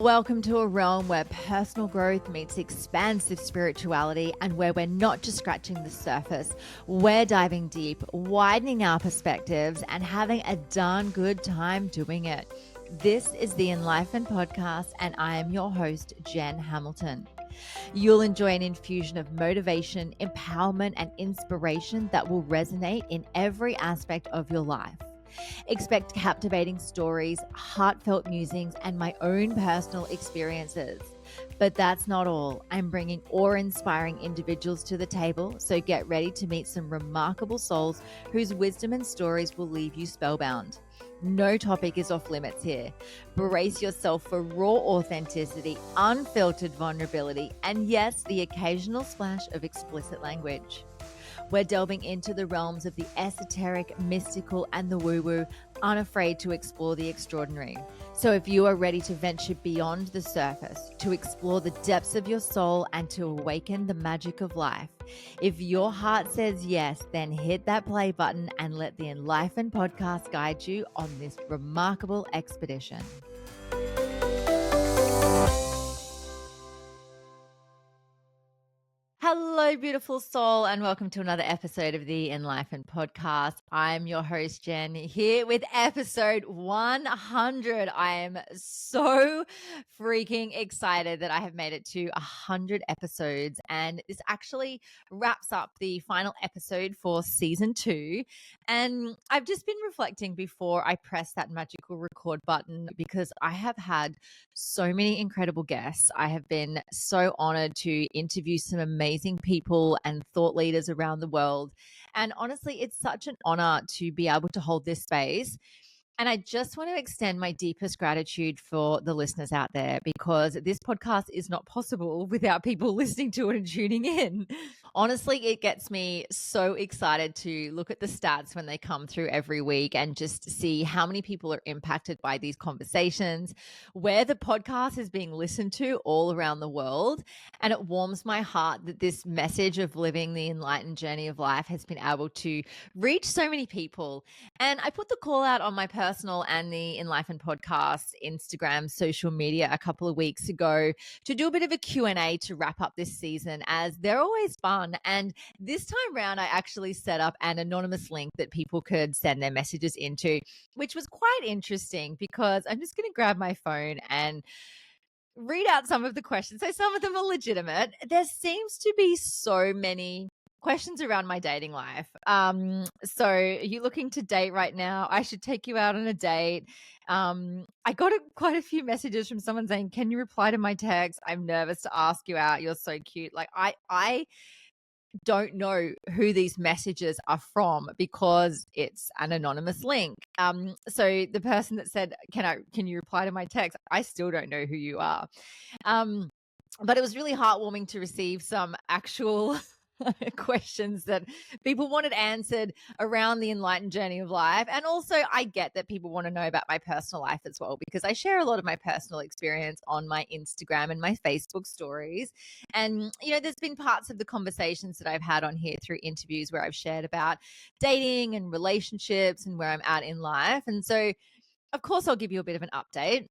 Welcome to a realm where personal growth meets expansive spirituality and where we're not just scratching the surface. We're diving deep, widening our perspectives, and having a darn good time doing it. This is the Enlightenment Podcast, and I am your host, Jen Hamilton. You'll enjoy an infusion of motivation, empowerment, and inspiration that will resonate in every aspect of your life. Expect captivating stories, heartfelt musings, and my own personal experiences. But that's not all. I'm bringing awe-inspiring individuals to the table, so get ready to meet some remarkable souls whose wisdom and stories will leave you spellbound. No topic is off limits here. Brace yourself for raw authenticity, unfiltered vulnerability, and yes, the occasional splash of explicit language. We're delving into the realms of the esoteric, mystical, and the woo-woo, unafraid to explore the extraordinary. So if you are ready to venture beyond the surface, to explore the depths of your soul, and to awaken the magic of life, if your heart says yes, then hit that play button and let the Enlightenment Podcast guide you on this remarkable expedition. Hello, beautiful soul, and welcome to another episode of the Enlightenment Podcast. I'm your host, Jen, here with episode 100. I am so freaking excited that I have made it to 100 episodes, and this actually wraps up the final episode for season 2. And I've just been reflecting before I press that magical record button because I have had so many incredible guests. I have been so honored to interview some amazing people and thought leaders around the world. And honestly, it's such an honor to be able to hold this space. And I just want to extend my deepest gratitude for the listeners out there, because this podcast is not possible without people listening to it and tuning in. Honestly, it gets me so excited to look at the stats when they come through every week and just see how many people are impacted by these conversations, where the podcast is being listened to all around the world. And it warms my heart that this message of living the enlightened journey of life has been able to reach so many people. And I put the call out on my personal and the Enlightenment Podcast Instagram social media a couple of weeks ago to do a bit of a Q&A to wrap up this season, as they're always fun. And this time round, I actually set up an anonymous link that people could send their messages into, which was quite interesting because I'm just going to grab my phone and read out some of the questions. So some of them are legitimate. There seems to be so many questions around my dating life. So are you looking to date right now? I should take you out on a date. I got quite a few messages from someone saying, can you reply to my text? I'm nervous to ask you out. You're so cute. Like I don't know who these messages are from because it's an anonymous link. So the person that said, can you reply to my text? I still don't know who you are. But it was really heartwarming to receive some actual questions that people wanted answered around the enlightened journey of life. And also I get that people want to know about my personal life as well, because I share a lot of my personal experience on my Instagram and my Facebook stories. And, there's been parts of the conversations that I've had on here through interviews where I've shared about dating and relationships and where I'm at in life. And so, of course, I'll give you a bit of an update.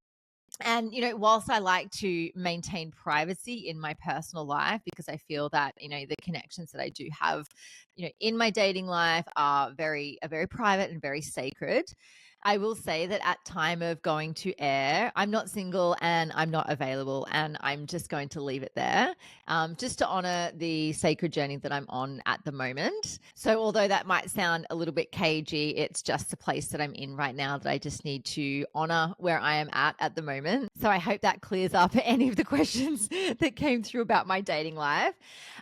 And, whilst I like to maintain privacy in my personal life, because I feel that, the connections that I do have, in my dating life are very private and very sacred. I will say that at time of going to air, I'm not single and I'm not available, and I'm just going to leave it there, just to honor the sacred journey that I'm on at the moment. So although that might sound a little bit cagey, it's just the place that I'm in right now that I just need to honor where I am at the moment. So I hope that clears up any of the questions that came through about my dating life.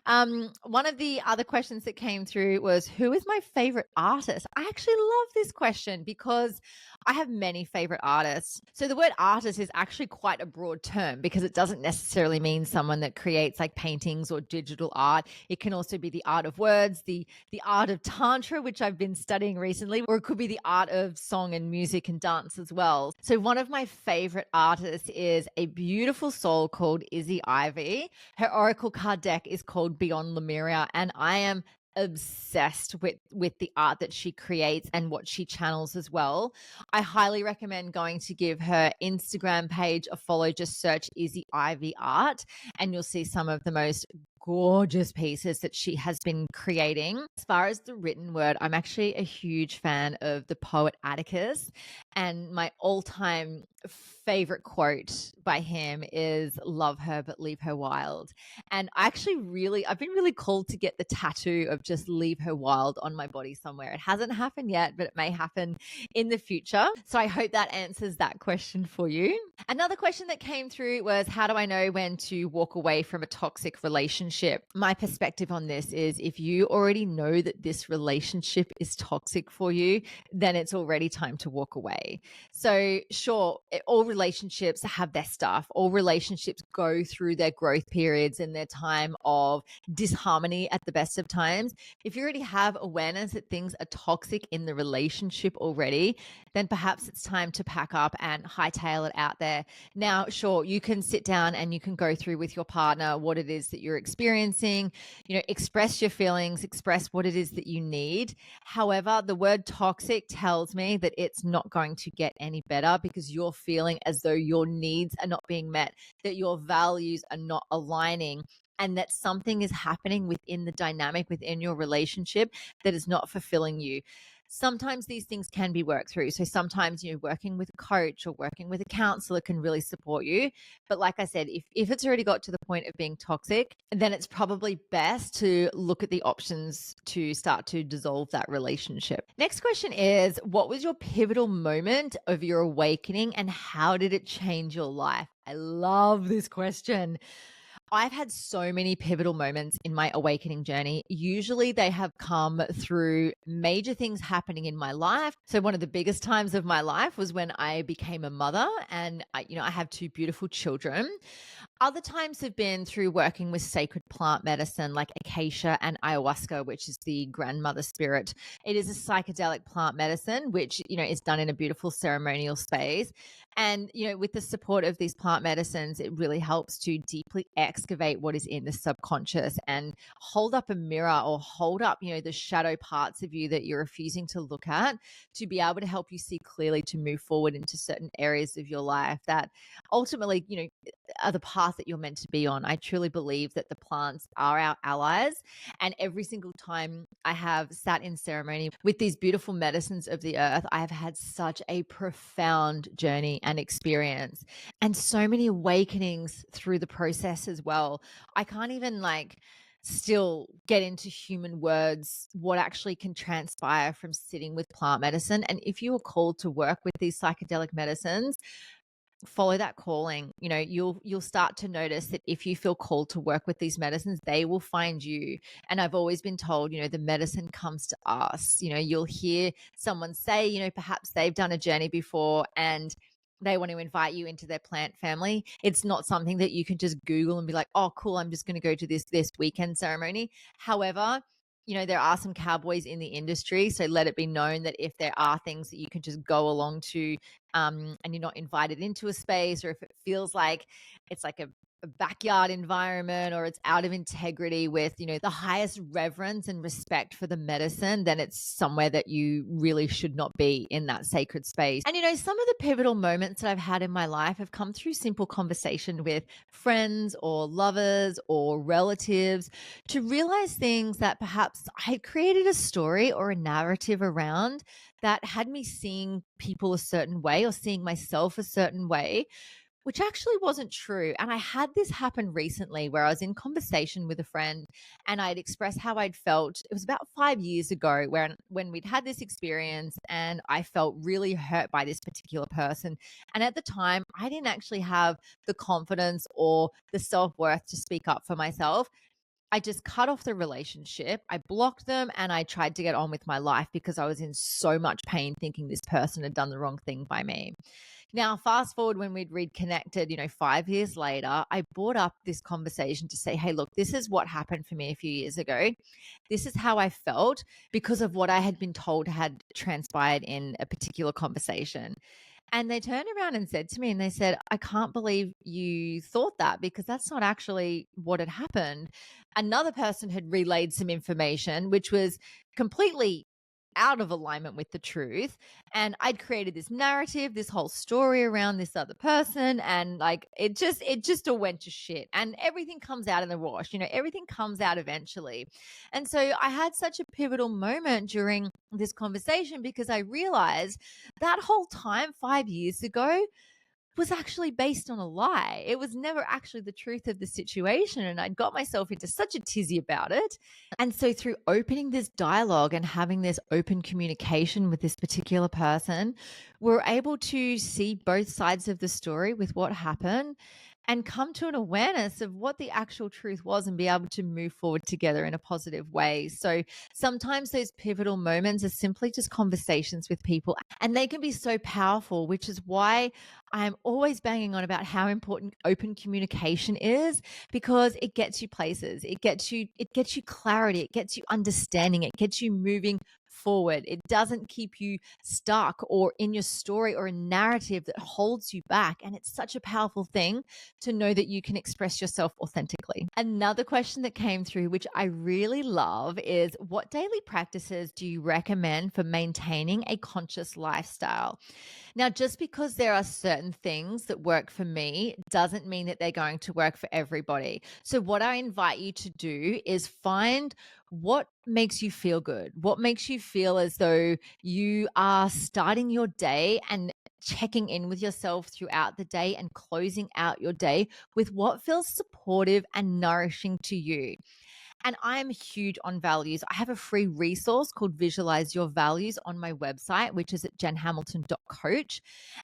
One of the other questions that came through was, who is my favorite artist? I actually love this question because I have many favorite artists. So the word artist is actually quite a broad term because it doesn't necessarily mean someone that creates like paintings or digital art. It can also be the art of words, the art of tantra, which I've been studying recently, or it could be the art of song and music and dance as well. So one of my favorite artists is a beautiful soul called Izzy Ivy. Her oracle card deck is called Beyond Lemuria, and I am obsessed with the art that she creates and what she channels as well. I highly recommend going to give her Instagram page a follow. Just search Izzy Ivy Art and you'll see some of the most gorgeous pieces that she has been creating. As far as the written word, I'm actually a huge fan of the poet Atticus, and my all-time favorite quote by him is "Love her but leave her wild." And I've been really called to get the tattoo of just "Leave her wild" on my body somewhere. It hasn't happened yet, but it may happen in the future. So I hope that answers that question for you. Another question that came through was, how do I know when to walk away from a toxic relationship? My perspective on this is, if you already know that this relationship is toxic for you, then it's already time to walk away. So sure, all relationships have their stuff. All relationships go through their growth periods and their time of disharmony at the best of times. If you already have awareness that things are toxic in the relationship already, then perhaps it's time to pack up and hightail it out there. Now, sure, you can sit down and you can go through with your partner what it is that you're experiencing, express your feelings, express what it is that you need. However, the word toxic tells me that it's not going to get any better, because you're feeling as though your needs are not being met, that your values are not aligning, and that something is happening within the dynamic within your relationship that is not fulfilling you. Sometimes these things can be worked through. So sometimes, working with a coach or working with a counselor can really support you. But like I said, if it's already got to the point of being toxic, then it's probably best to look at the options to start to dissolve that relationship. Next question is, what was your pivotal moment of your awakening and how did it change your life? I love this question. I've had so many pivotal moments in my awakening journey. Usually they have come through major things happening in my life. So one of the biggest times of my life was when I became a mother, and I have two beautiful children. Other times have been through working with sacred plant medicine like acacia and ayahuasca, which is the grandmother spirit. It is a psychedelic plant medicine, which, is done in a beautiful ceremonial space. And, with the support of these plant medicines, it really helps to deeply excavate what is in the subconscious and hold up a mirror, or hold up, the shadow parts of you that you're refusing to look at, to be able to help you see clearly to move forward into certain areas of your life that ultimately, are the path that you're meant to be on. I truly believe that the plants are our allies. And every single time I have sat in ceremony with these beautiful medicines of the earth, I have had such a profound journey and experience, and so many awakenings through the process as well. I can't even still get into human words what actually can transpire from sitting with plant medicine. And if you are called to work with these psychedelic medicines, follow that calling. You'll start to notice that if you feel called to work with these medicines, they will find you. And I've always been told, the medicine comes to us. You'll hear someone say, perhaps they've done a journey before and they want to invite you into their plant family. It's not something that you can just Google and be like, oh, cool, I'm just going to go to this weekend ceremony. However, there are some cowboys in the industry. So let it be known that if there are things that you can just go along to, and you're not invited into a space, or if it feels like it's like a backyard environment, or it's out of integrity with, the highest reverence and respect for the medicine, then it's somewhere that you really should not be, in that sacred space. And, some of the pivotal moments that I've had in my life have come through simple conversation with friends or lovers or relatives, to realize things that perhaps I had created a story or a narrative around that had me seeing people a certain way, or seeing myself a certain way, which actually wasn't true. And I had this happen recently, where I was in conversation with a friend and I'd expressed how I'd felt. It was about 5 years ago, when we'd had this experience, and I felt really hurt by this particular person. And at the time, I didn't actually have the confidence or the self-worth to speak up for myself. I just cut off the relationship. I blocked them and I tried to get on with my life, because I was in so much pain thinking this person had done the wrong thing by me. Now, fast forward, when we'd reconnected, 5 years later, I brought up this conversation to say, hey, look, this is what happened for me a few years ago. This is how I felt because of what I had been told had transpired in a particular conversation. And they turned around and said to me, and they said, I can't believe you thought that because that's not actually what had happened. Another person had relayed some information, which was completely out of alignment with the truth. And I'd created this narrative, this whole story around this other person. And like, it just all went to shit. And everything comes out in the wash, everything comes out eventually. And so I had such a pivotal moment during this conversation because I realized that whole time 5 years ago was actually based on a lie. It was never actually the truth of the situation. And I got myself into such a tizzy about it. And so, through opening this dialogue and having this open communication with this particular person, we're able to see both sides of the story with what happened and come to an awareness of what the actual truth was and be able to move forward together in a positive way. So sometimes those pivotal moments are simply just conversations with people, and they can be so powerful, which is why I'm always banging on about how important open communication is, because it gets you places. It gets you clarity, it gets you understanding, it gets you moving forward. It doesn't keep you stuck or in your story or a narrative that holds you back. And it's such a powerful thing to know that you can express yourself authentically. Another question that came through, which I really love, is what daily practices do you recommend for maintaining a conscious lifestyle? Now, just because there are certain things that work for me doesn't mean that they're going to work for everybody. So, what I invite you to do is find what makes you feel good, what makes you feel as though you are starting your day and checking in with yourself throughout the day and closing out your day with what feels supportive and nourishing to you. And I'm huge on values. I have a free resource called Visualize Your Values on my website, which is at jenhamilton.coach.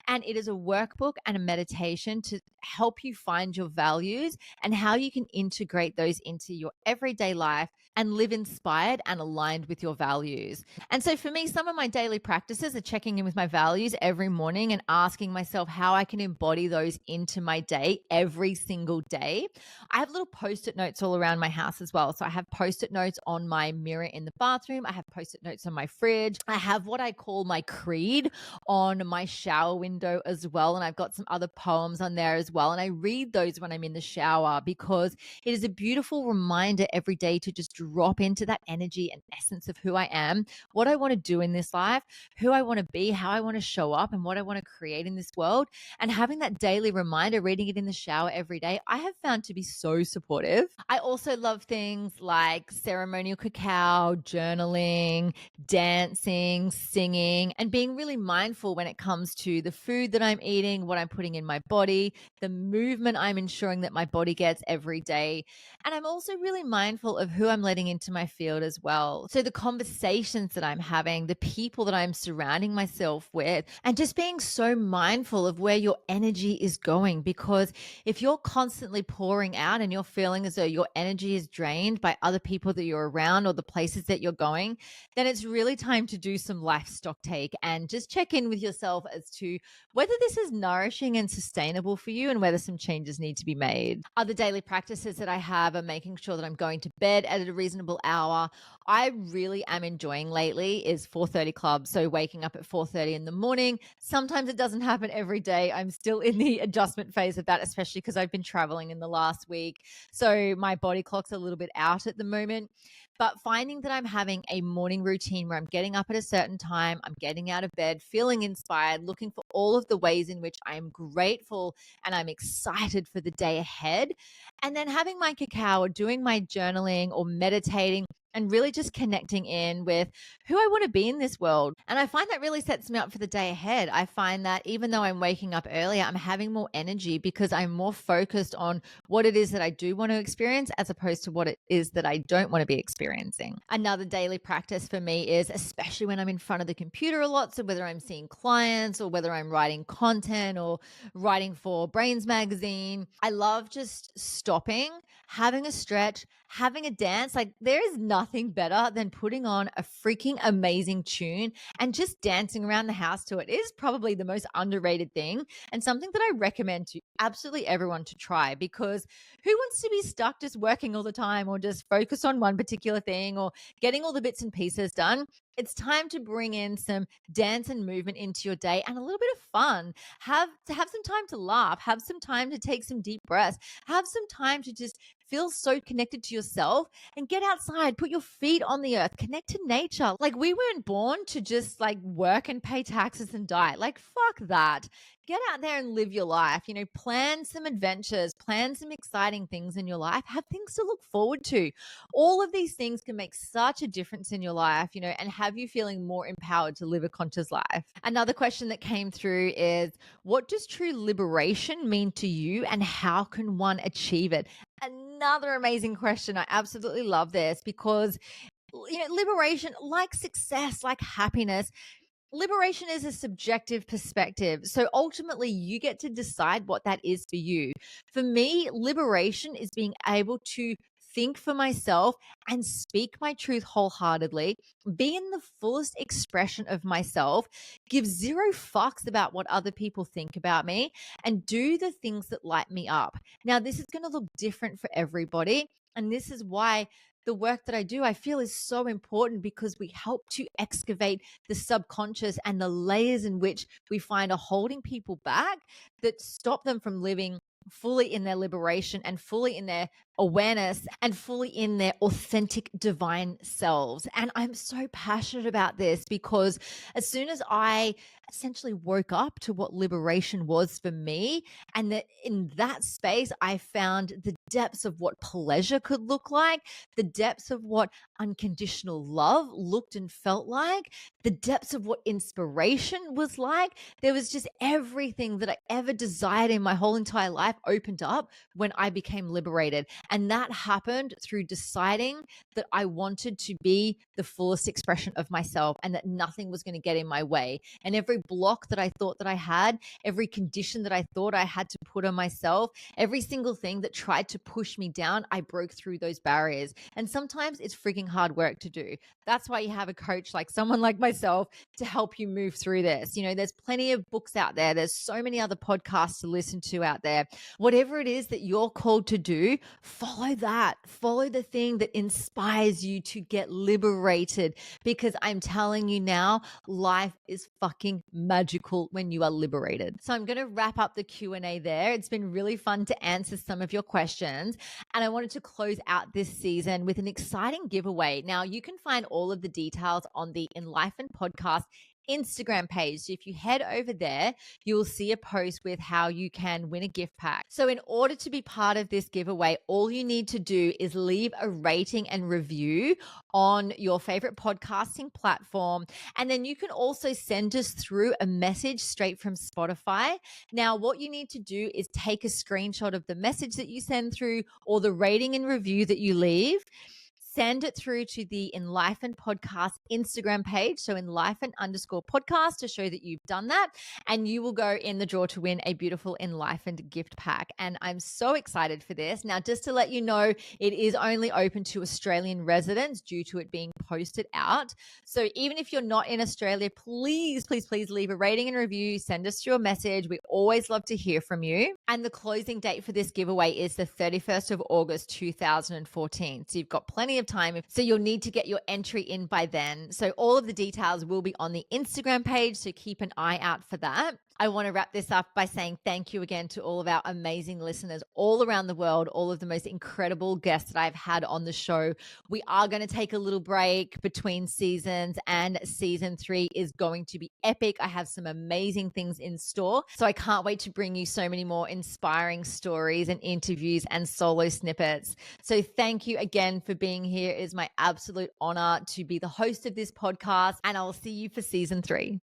And it is a workbook and a meditation to help you find your values and how you can integrate those into your everyday life and live inspired and aligned with your values. And so for me, some of my daily practices are checking in with my values every morning and asking myself how I can embody those into my day every single day. I have little post-it notes all around my house as well. So I have post-it notes on my mirror in the bathroom. I have post-it notes on my fridge. I have what I call my creed on my shower window as well. And I've got some other poems on there as well. And I read those when I'm in the shower because it is a beautiful reminder every day to just drop into that energy and essence of who I am, what I want to do in this life, who I want to be, how I want to show up, and what I want to create in this world. And having that daily reminder, reading it in the shower every day, I have found to be so supportive. I also love things like ceremonial cacao, journaling, dancing, singing, and being really mindful when it comes to the food that I'm eating, what I'm putting in my body, the movement I'm ensuring that my body gets every day. And I'm also really mindful of who I'm letting into my field as well. So the conversations that I'm having, the people that I'm surrounding myself with, and just being so mindful of where your energy is going. Because if you're constantly pouring out and you're feeling as though your energy is drained by other people that you're around or the places that you're going, then it's really time to do some life stock take and just check in with yourself as to whether this is nourishing and sustainable for you and whether some changes need to be made. Other daily practices that I have are making sure that I'm going to bed at a reasonable hour. I really am enjoying lately is 4:30 club. So waking up at 4:30 in the morning. Sometimes it doesn't happen every day. I'm still in the adjustment phase of that, especially because I've been traveling in the last week. So my body clock's a little bit out at the moment. But finding that I'm having a morning routine where I'm getting up at a certain time, I'm getting out of bed, feeling inspired, looking for all of the ways in which I'm grateful and I'm excited for the day ahead. And then having my cacao or doing my journaling or meditating and really just connecting in with who I want to be in this world. And I find that really sets me up for the day ahead. I find that even though I'm waking up earlier, I'm having more energy because I'm more focused on what it is that I do want to experience as opposed to what it is that I don't want to be experiencing. Another daily practice for me is, especially when I'm in front of the computer a lot, so whether I'm seeing clients or whether I'm writing content or writing for Brains magazine, I love just stopping, having a stretch, having a dance. Like there is nothing better than putting on a freaking amazing tune and just dancing around the house to it. It is probably the most underrated thing and something that I recommend to absolutely everyone to try, because who wants to be stuck just working all the time or just focus on one particular thing or getting all the bits and pieces done? It's time to bring in some dance and movement into your day and a little bit of fun. Have some time to laugh, have some time to take some deep breaths, have some time to just feel so connected to yourself and get outside, put your feet on the earth, connect to nature. Like, we weren't born to just like work and pay taxes and die. Like, fuck that. Get out there and live your life. Plan some adventures, plan some exciting things in your life, have things to look forward to. All of these things can make such a difference in your life, and have you feeling more empowered to live a conscious life. Another question that came through is, what does true liberation mean to you and how can one achieve it? Another amazing question. I absolutely love this because, liberation, like success, like happiness, liberation is a subjective perspective. So ultimately, you get to decide what that is for you. For me, liberation is being able to think for myself and speak my truth wholeheartedly, be in the fullest expression of myself, give zero fucks about what other people think about me, and do the things that light me up. Now, this is going to look different for everybody. And this is why the work that I do, I feel, is so important, because we help to excavate the subconscious and the layers in which we find are holding people back, that stop them from living fully in their liberation and fully in their awareness and fully in their authentic divine selves. And I'm so passionate about this because as soon as I essentially woke up to what liberation was for me, and that in that space, I found the depths of what pleasure could look like, the depths of what unconditional love looked and felt like, the depths of what inspiration was like. There was just everything that I ever desired in my whole entire life opened up when I became liberated. And that happened through deciding that I wanted to be the fullest expression of myself and that nothing was going to get in my way. And every block that I thought that I had, every condition that I thought I had to put on myself, every single thing that tried to push me down, I broke through those barriers. And sometimes it's freaking hard work to do. That's why you have a coach like someone like myself to help you move through this. There's plenty of books out there. There's so many other podcasts to listen to out there. Whatever it is that you're called to do, follow that. Follow the thing that inspires you to get liberated, because I'm telling you now, life is fucking magical when you are liberated. So I'm going to wrap up the Q&A there. It's been really fun to answer some of your questions, and I wanted to close out this season with an exciting giveaway. Now, you can find all of the details on the Enlighten Podcast Instagram page. So if you head over there, you will see a post with how you can win a gift pack. So in order to be part of this giveaway, all you need to do is leave a rating and review on your favorite podcasting platform. And then you can also send us through a message straight from Spotify. Now, what you need to do is take a screenshot of the message that you send through or the rating and review that you leave. Send it through to the Enlighten Podcast Instagram page. So Enlighten_podcast to show that you've done that. And you will go in the draw to win a beautiful Enlightened gift pack. And I'm so excited for this. Now, just to let you know, it is only open to Australian residents due to it being posted out. So even if you're not in Australia, please, please, please leave a rating and review. Send us through a message. We always love to hear from you. And the closing date for this giveaway is the 31st of August, 2014. So you've got plenty of time. So you'll need to get your entry in by then. So all of the details will be on the Instagram page. So keep an eye out for that. I want to wrap this up by saying thank you again to all of our amazing listeners all around the world, all of the most incredible guests that I've had on the show. We are going to take a little break between seasons, and season 3 is going to be epic. I have some amazing things in store. So I can't wait to bring you so many more inspiring stories and interviews and solo snippets. So thank you again for being here. It is my absolute honor to be the host of this podcast, and I'll see you for season 3.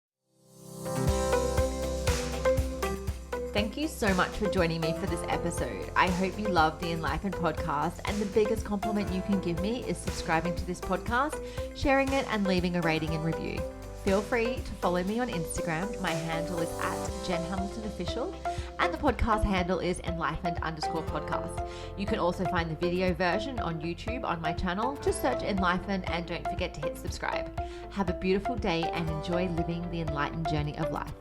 Thank you so much for joining me for this episode. I hope you love the Enlighten podcast, and the biggest compliment you can give me is subscribing to this podcast, sharing it, and leaving a rating and review. Feel free to follow me on Instagram. My handle is @JenHamiltonOfficial, and the podcast handle is Enlightened_podcast. You can also find the video version on YouTube on my channel. Just search Enlightened, and don't forget to hit subscribe. Have a beautiful day and enjoy living the enlightened journey of life.